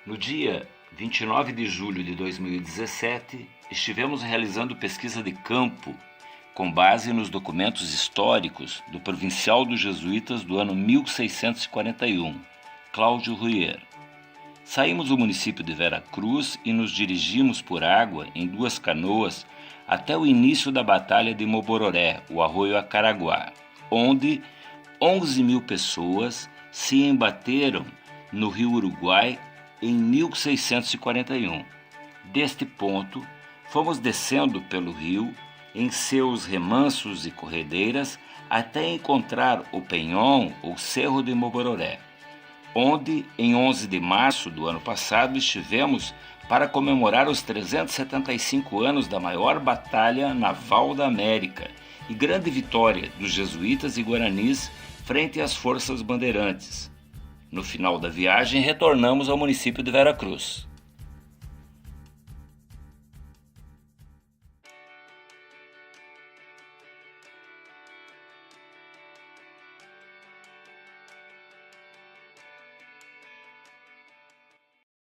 No dia 29 de julho de 2017, estivemos realizando pesquisa de campo com base nos documentos históricos do provincial dos jesuítas do ano 1641, Cláudio Ruyer. Saímos do município de Vera Cruz e nos dirigimos por água em 2 canoas até o início da Batalha de Mobororé, o Arroio Acaraguá, onde 11.000 pessoas se embateram no rio Uruguai em 1641. Deste ponto, fomos descendo pelo rio em seus remansos e corredeiras até encontrar o Penhon ou Cerro de Mobororé, onde, em 11 de março do ano passado, estivemos para comemorar os 375 anos da maior batalha naval da América e grande vitória dos jesuítas e guaranis frente às forças bandeirantes. No final da viagem, retornamos ao município de Vera Cruz.